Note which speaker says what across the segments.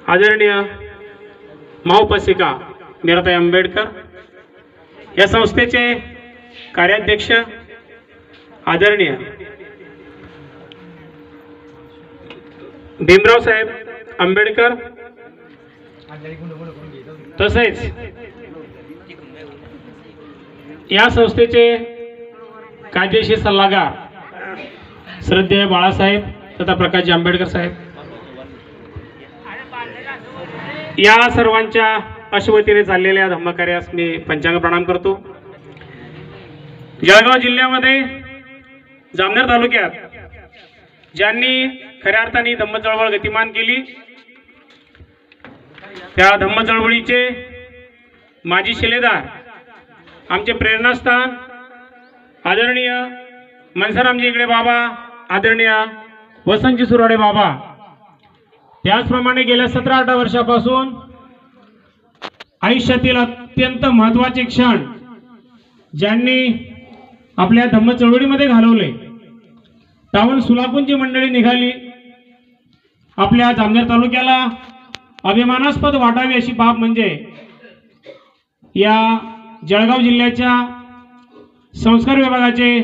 Speaker 1: आदरणीय माऊपसिका मीराताई आंबेडकर या संस्थेचे कार्याध्यक्ष आदरणीय भीमराव साहेब आंबेडकर तसेच या संस्थेचे कायदेशीर सल्लागार श्रद्धेय बाळासाहेब तथा प्रकाशजी आंबेडकर साहेब या सर्वांच्या अश्वतीने चाललेल्या धम्मकार्यास मी पंचांग प्रणाम करतो। जळगाव जिल्ह्यामध्ये जामनेर तालुक्यात ज्यांनी खऱ्या अर्थाने धम्म चळवळ गतिमान केली त्या धम्म चळवळीचे माजी शिलेदार आमचे प्रेरणास्थान आदरणीय मनसारामजी इंगळे बाबा, आदरणीय वसंतजी सुराडे बाबा, त्याचप्रमाणे गेल्या 17-18 वर्षापासून आयुष्यातील अत्यंत महत्त्वाचे क्षण ज्यांनी आपल्या धम्म चळवळीमध्ये घालवले, त्याहून सुलाखूंची मंडळी निघाली। आपल्या जामनेर तालुक्याला अभिमानास्पद वाटावी अशी बाब म्हणजे या जळगाव जिल्ह्याच्या संस्कार विभागाचे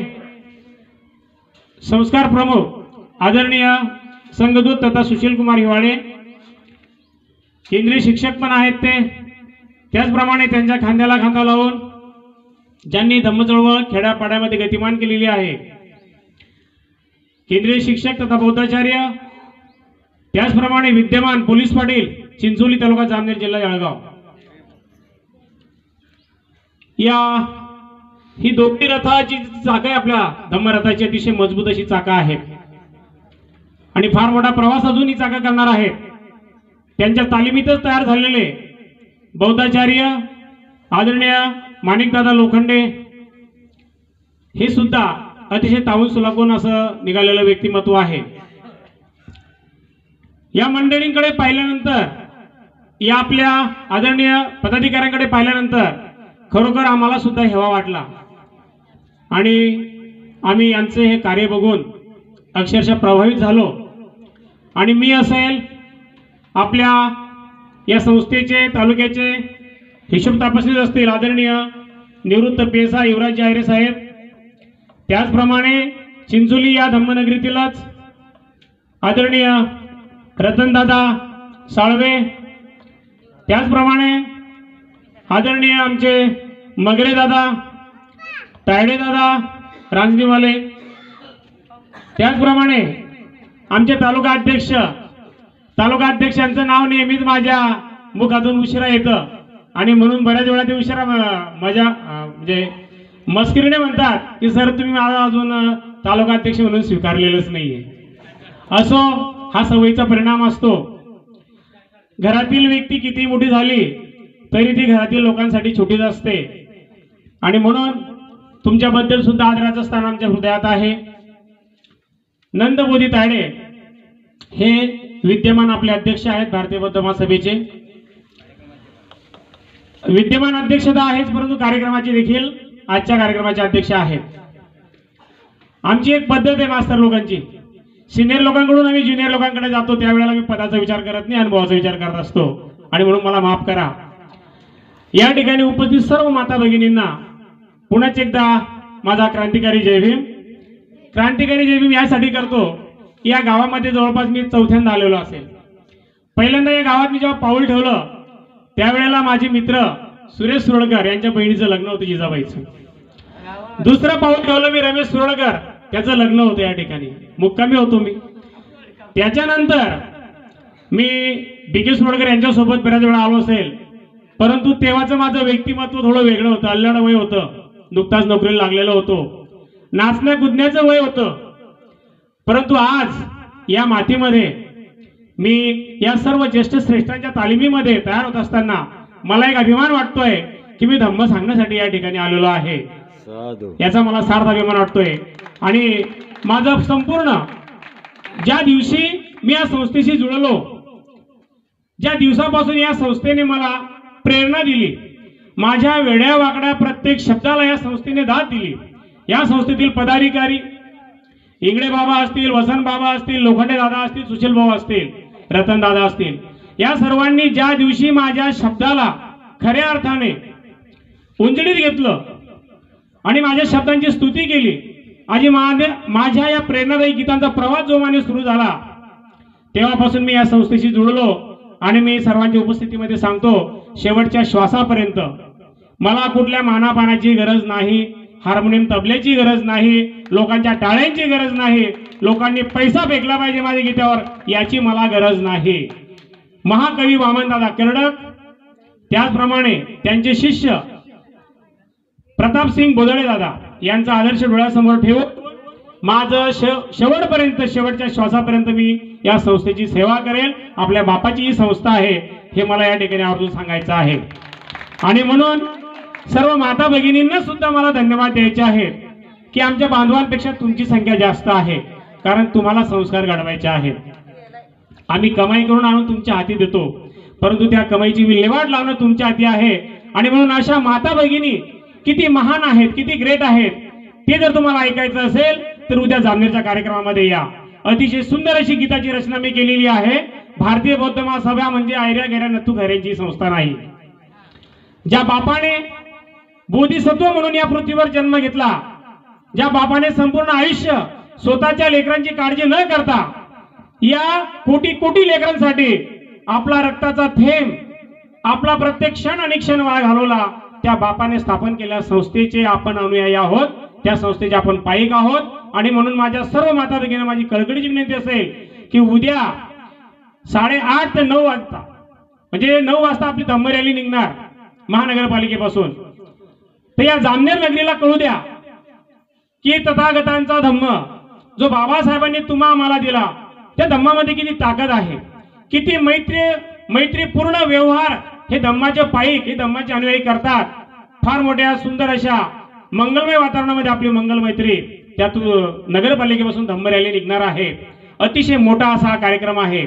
Speaker 1: संस्कार प्रमुख आदरणीय संघदूत तथा सुशील कुमार हिवाळे, केंद्रीय शिक्षक पण आहेत ते, त्याचप्रमाणे त्यांच्या खांद्याला खांदा लावून ज्यांनी धम्म चळवळ खेड्यापाड्यामध्ये गतिमान केलेली आहे, केंद्रीय शिक्षक तथा बौद्धाचार्य, त्याचप्रमाणे विद्यमान पोलीस पाटील चिंचोली तालुका जामनेर जिल्हा जळगाव, ही दोघी रथाची चाक आहे आपल्या धम्म रथाची, अतिशय मजबूत अशी चाका आहेत आणि फार मोठा प्रवास अजून ही चाका करणार आहेत। त्यांच्या तालिमीतच तयार झालेले बौद्धाचार्य आदरणीय माणिकदादा लोखंडे हे सुद्धा अतिशय तावून सुलाखून असं निघालेलं व्यक्तिमत्व आहे। या मंडळींकडे पाहिल्यानंतर, या आपल्या आदरणीय पदाधिकाऱ्यांकडे पाहिल्यानंतर खरोखर आम्हाला सुद्धा हेवा वाटला आणि आम्ही यांचे हे कार्य बघून अक्षरशः प्रभावित झालो। आणि मी असेल, आपल्या या संस्थेचे तालुक्याचे हिशोब तपासनीस असतील आदरणीय निवृत्त पेसा युवराज जायरे साहेब, त्याचप्रमाणे चिंचोली या धम्मनगरीतीलच आदरणीय रतनदादा साळवे, त्याचप्रमाणे आदरणीय आमचे मगरे दादा, तायडे दादा रांजणीवाले, त्याचप्रमाणे आमचे तालुका अध्यक्षांचं नाव नेहमीच माझ्या मुखातून उशिरा येतं आणि म्हणून बऱ्याच वेळा ते उशिरा मजा म्हणजे मस्करीने म्हणतात की सर तुम्ही मला अजून तालुका अध्यक्ष म्हणून स्वीकारलेलंच नाहीये। असो, हा सवयीचा परिणाम असतो। घरातील व्यक्ती किती मोठी झाली तरी ती घरातील लोकांसाठी छोटीच असते आणि म्हणून तुमच्याबद्दल सुद्धा आदराचं स्थान आमच्या हृदयात आहे। नंदबोधी तायडे हे विद्यमान आपले अध्यक्ष आहेत भारतीय बौद्ध महासभेचे, विद्यमान अध्यक्षता आहेच परंतु कार्यक्रमाचे देखील आजच्या कार्यक्रमाचे अध्यक्ष आहेत। आमची एक पद्धत आहे मास्तर लोकांची, सिनियर लोकांकडून आम्ही ज्युनियर लोकांकडे जातो त्यावेळेला मी पदाचा विचार करत नाही, अनुभवाचा विचार करत असतो आणि म्हणून मला माफ करा। या ठिकाणी उपस्थित सर्व माता भगिनींना पुन्हा एकदा माझा क्रांतिकारी जय भीम। क्रांतिकारी जय भीम यासाठी करतो, या गावामध्ये जवळपास मी चौथ्यांदा आलेलो असेल। पहिल्यांदा या गावात मी जेव्हा पाऊल ठेवलं त्यावेळेला माझे मित्र सुरेश सुरळकर यांच्या बहिणीचं लग्न होतं जिजाबाईचं। दुसरं पाऊल ठेवलं मी रमेश सुरळकर, त्याचं लग्न होतं या ठिकाणी, मुक्कामी होतो मी। त्याच्यानंतर मी डी.के. सुरळकर यांच्यासोबत बऱ्याच वेळा आलो असेल, परंतु तेव्हाचं माझं व्यक्तिमत्व थोडं वेगळं होतं, अल्लड वय होतं, नुकताच नोकरीला लागलेलं होतो, नाचण्या कुदण्याचं वय होतं। परंतु आज या मातीमध्ये मी या सर्व ज्येष्ठ श्रेष्ठांच्या तालिमीमध्ये तयार होत असताना मला एक अभिमान वाटतोय की मी धम्म सांगण्यासाठी या ठिकाणी आलेलो आहे, याचा मला सार्थ अभिमान वाटतोय। आणि माझं संपूर्ण ज्या दिवशी मी या संस्थेशी जुळलो, ज्या दिवसापासून या संस्थेने मला प्रेरणा दिली, माझ्या वेड्या वाकड्या प्रत्येक शब्दाला या संस्थेने दाद दिली, या संस्थेतील पदाधिकारी इंगळे बाबा असतील, वसंत बाबा असतील, लोखंडे दादा असतील, सुशील भाऊ असतील, रतनदादा असतील, या सर्वांनी ज्या दिवशी माझ्या शब्दाला खऱ्या अर्थाने उंजळीत घेतलं आणि माझ्या शब्दांची स्तुती केली, आणि माझ्या या प्रेरणादायी गीतांचा प्रवास जोमाने सुरू झाला, तेव्हापासून मी या संस्थेशी जुळलो. आणि मी सर्वांच्या उपस्थितीमध्ये सांगतो, शेवटच्या श्वासापर्यंत मला कुठल्या मानापानाची गरज नाही, हार्मोनियम तबल्याची गरज नाही, लोकांच्या टाळ्यांची गरज नाही, लोकांनी पैसा फेकला पाहिजे माझ्या गीतावर याची मला गरज नाही. महाकवी वामनदादा कर्डक, त्याचप्रमाणे त्यांचे शिष्य प्रतापसिंग बोदळे दादा यांचा आदर्श डोळ्यासमोर ठेवून माझं शेवटपर्यंत, शेवटच्या श्वासापर्यंत मी या संस्थेची सेवा करेल. आपल्या बापाची ही संस्था आहे हे मला या ठिकाणी आवर्जून सांगायचं आहे. आणि म्हणून सर्व माता भगिनींना सुद्धा मला धन्यवाद द्यायचे आहेत की आमच्या बांधवांपेक्षा तुमची संख्या जास्त आहे, कारण तुम्हाला संस्कार घडवायचे आहेत. आम्ही कमाई करून आणून तुमच्या हाती देतो, परंतु त्या कमाईची विल्हेवाट लावणं तुमच्या हाती आहे. आणि म्हणून अशा माता भगिनी किती महान आहेत, किती ग्रेट आहेत, ते जर तुम्हाला ऐकायचं असेल तर उद्या जामनेरच्या कार्यक्रमामध्ये या. अतिशय सुंदर अशी गीताची रचना मी केलेली आहे. भारतीय बौद्ध महासभा म्हणजे आयऱ्या गेऱ्या नथू खैऱ्यांची संस्था नाही. ज्या बापाने बोधिसत्व म्हणून या पृथ्वीवर जन्म घेतला, ज्या बापाने संपूर्ण आयुष्य स्वतःच्या लेकरांची काळजी न करता या कोटी कोटी लेकरांसाठी आपला रक्ताचा थेंब, आपला प्रत्येक क्षण आणि क्षण वाया घालवला, त्या बापाने स्थापन केलेल्या संस्थेचे आपण अनुयायी आहोत, त्या संस्थेचे आपण पाईक आहोत. आणि म्हणून माझ्या सर्व माता भगिनींना माझी कळकळीची विनंती असेल की उद्या 8:30 ते 9 वाजता, म्हणजे 9 वाजता आपली धम्म रॅली निघणार महानगरपालिकेपासून, तर या जामनेर नगरीला कळू द्या की तथागतांचा धम्म जो बाबासाहेबांनी तुम्हा मला दिला, त्या धम्मामध्ये किती ताकद आहे, किती मैत्रीपूर्ण व्यवहार हे धम्माचे पाईक, हे धम्माचे अनुयायी करतात. फार मोठ्या सुंदर अशा मंगलमय वातावरणामध्ये आपली मंगल मैत्री, त्यातून नगरपालिकेपासून धम्म रॅली निघणार आहे. अतिशय मोठा असा कार्यक्रम आहे.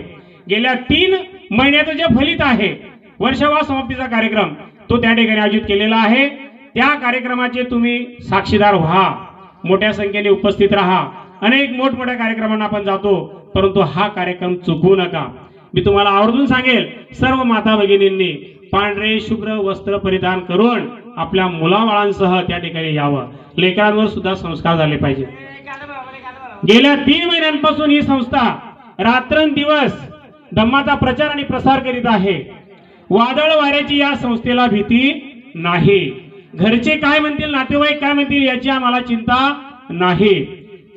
Speaker 1: गेल्या 3 महिन्याचं जे फलित आहे, वर्षावा समाप्तीचा कार्यक्रम, तो त्या ठिकाणी आयोजित केलेला आहे. त्या कार्यक्रमाचे तुम्ही साक्षीदार व्हा, मोठ्या संख्येने उपस्थित राहा. अनेक मोठमोठ्या कार्यक्रमांना आपण जातो, परंतु हा कार्यक्रम चुकवू नका. मी तुम्हाला आवर्जून सांगेल, सर्व माता भगिनींनी पांढरे शुभ्र वस्त्र परिधान करून आपल्या मुलाबाळांसह त्या ठिकाणी यावं. लेकरांवर सुद्धा संस्कार झाले पाहिजे. गेल्या 3 महिन्यांपासून ही संस्था रात्रंदिवस धम्माचा प्रचार आणि प्रसार करीत आहे. वादळ वाऱ्याची या संस्थेला भीती नाही. घरचे काय म्हणतील, नातेवाईक काय म्हणतील याची आम्हाला चिंता नाही.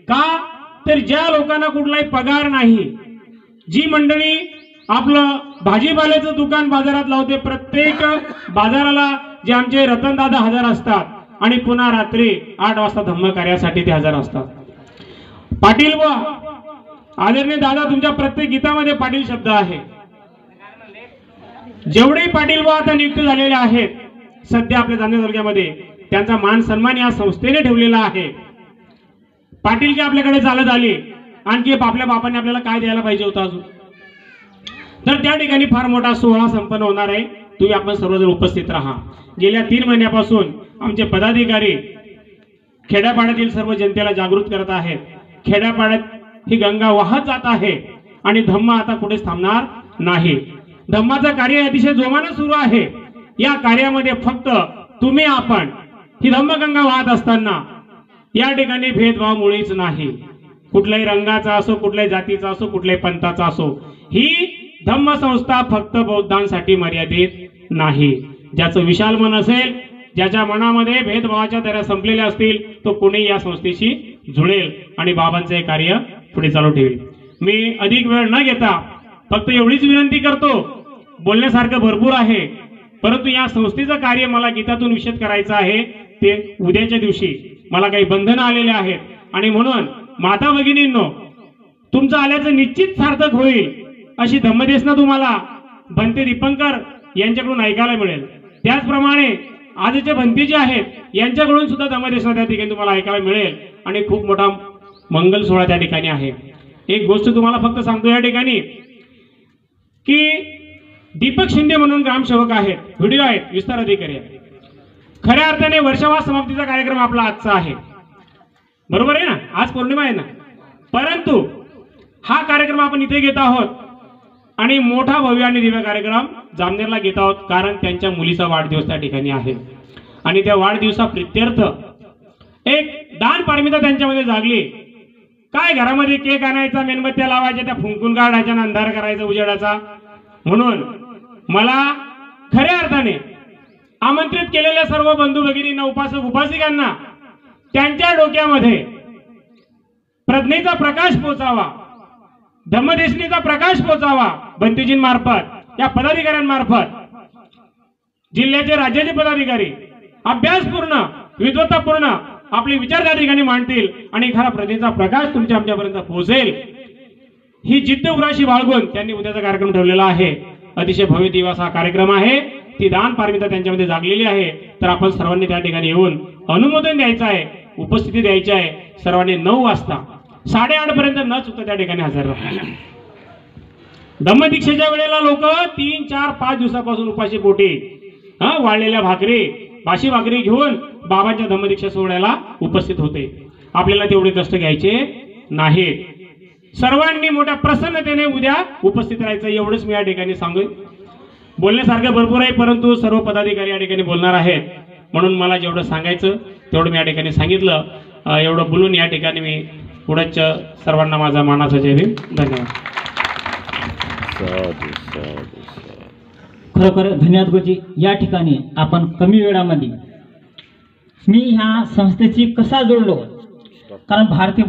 Speaker 1: का तर ज्या लोकांना कुठलाही पगार नाही, जी मंडळी आपलं भाजीपाल्याचं दुकान बाजारात लावते, प्रत्येक बाजाराला जे आमचे रतनदादा हजर असतात आणि पुन्हा रात्री 8 वाजता धम्म कार्यासाठी ते हजर असतात. पाटील व आदरणीय दादा, तुमच्या प्रत्येक गीतामध्ये पाटील शब्द आहे. जेवढे पाटील व आता नियुक्त झालेले आहेत सध्या आपल्या जामनेर तालुक्यामध्ये, त्यांचा मान सन्मान या संस्थेने ठेवलेला आहे. पाटील की आपल्याकडे चालत आली, आणखी आपल्या बापांनी आपल्याला काय द्यायला पाहिजे होतं अजून. तर त्या ठिकाणी फार मोठा सोहळा संपन्न होणार आहे. तुम्ही आपण सर्वजण उपस्थित राहा. गेल्या 3 महिन्यापासून आमचे पदाधिकारी खेड्यापाड्यातील सर्व जनतेला जागृत करत आहेत. खेड्यापाड्यात ही गंगा वाहत जात आहे आणि धम्म आता कुठेच थांबणार नाही. धम्माचं कार्य अतिशय जोमाने सुरू आहे. या कार्यामध्ये फक्त तुम्ही आपण ही धम्मगंगा वाहत असताना या ठिकाणी भेदभाव मुळीच नाही. कुठल्याही रंगाचा असो, कुठल्याही जातीचा असो, कुठल्याही पंथाचा असो, ही धम्म संस्था फक्त बौद्धांसाठी मर्यादित नाही. ज्याचं विशाल मन असेल, ज्याच्या मनामध्ये भेदभावाच्या दऱ्या संपलेल्या असतील, तो कोणी या संस्थेशी जुळेल आणि बाबांचे कार्य पुढे चालू ठेवेल. मी अधिक वेळ न घेता फक्त एवढीच विनंती करतो, बोलण्यासारखं भरपूर आहे, परंतु या संस्थेचं कार्य मला गीतातून विशद करायचं आहे. ते उद्याच्या दिवशी मला काही बंधनं आलेले आहेत आणि म्हणून माता भगिनींनो, तुमचं आल्याचं निश्चित सार्थक होईल अशी धम्मदेशना तुम्हाला भंते दीपंकर यांच्याकडून ऐकायला मिळेल. त्याचप्रमाणे आजचे भंते जे आहेत यांच्याकडून सुद्धा धम्मदेशना त्या ठिकाणी तुम्हाला ऐकायला मिळेल आणि खूप मोठा मंगल सोहळा त्या ठिकाणी आहे. एक गोष्ट तुम्हाला फक्त सांगतो या ठिकाणी की दीपक शिंदे म्हणून ग्रामसेवक आहेत, व्हिडिओ आहेत, विस्तार अधिकारी आहेत. खऱ्या अर्थाने वर्षावा समाप्तीचा कार्यक्रम आपला आजचा आहे, बरोबर आहे ना, आज पौर्णिमा आहे ना, परंतु हा कार्यक्रम आपण इथे घेत आहोत आणि मोठा भव्य आणि दिव्य कार्यक्रम जामनेरला घेत आहोत, कारण त्यांच्या मुलीचा वाढदिवस त्या ठिकाणी आहे आणि त्या वाढदिवसाप्रित्यर्थ एक दान पारमिता त्यांच्यामध्ये जागली. काय घरामध्ये केक आणायचा, मेणबत्त्या लावायच्या, त्या फुंकून काढायच्या, अंधार करायचा उजेडाचा. म्हणून मला खऱ्या अर्थाने आमंत्रित केलेल्या सर्व बंधू भगिनींना, उपासक उपासिकांना त्यांच्या डोक्यामध्ये प्रज्ञेचा प्रकाश पोचावा, धम्मदेशनीचा प्रकाश पोचावा. बंतीजींमार्फत, या पदाधिकाऱ्यांमार्फत जिल्ह्याचे राज्याचे पदाधिकारी अभ्यासपूर्ण विद्वत्तापूर्ण आपले विचार त्या ठिकाणी मांडतील आणि खरा प्रज्ञेचा प्रकाश तुमच्या आमच्यापर्यंत पोहोचेल, ही जिद्द उराशी बाळगून त्यांनी उद्याचा कार्यक्रम ठेवलेला आहे. अतिशय भव्य दिवस हा कार्यक्रम आहे. ती दान पारमिता त्यांच्यामध्ये जागलेली आहे. तर आपण सर्वांनी त्या ठिकाणी येऊन अनुमोदन द्यायचं आहे, उपस्थिती द्यायची आहे. सर्वांनी 9 वाजता 8:30 पर्यंत न चुकता त्या ठिकाणी हजर राहा. धम्मदीक्षेच्या वेळेला लोक 3, 4, 5 दिवसापासून उपाशी पोटी वाळलेल्या भाकरी, बाशी भाकरी घेऊन बाबांच्या धम्मदीक्षा सोहळ्याला उपस्थित होते. आपल्याला तेवढे कष्ट घ्यायचे नाहीत. सर्वांनी मोठ्या प्रसन्नतेने उद्या उपस्थित राहायचं, एवढंच मी या ठिकाणी सांगेन. बोलण्यासारखं भरपूर आहे, परंतु सर्व पदाधिकारी या ठिकाणी बोलणार आहेत, म्हणून मला जेवढं सांगायचं तेवढं मी या ठिकाणी सांगितलं. एवढं बोलून या ठिकाणी मी पुढेच सर्वांना माझा मानाचा जय भीम. धन्यवाद.
Speaker 2: खरोखर धन्यवाद गुरुजी. या ठिकाणी आपण कमी वेळामध्ये मी ह्या संस्थेची कसा जोडलो, कारण भारतीय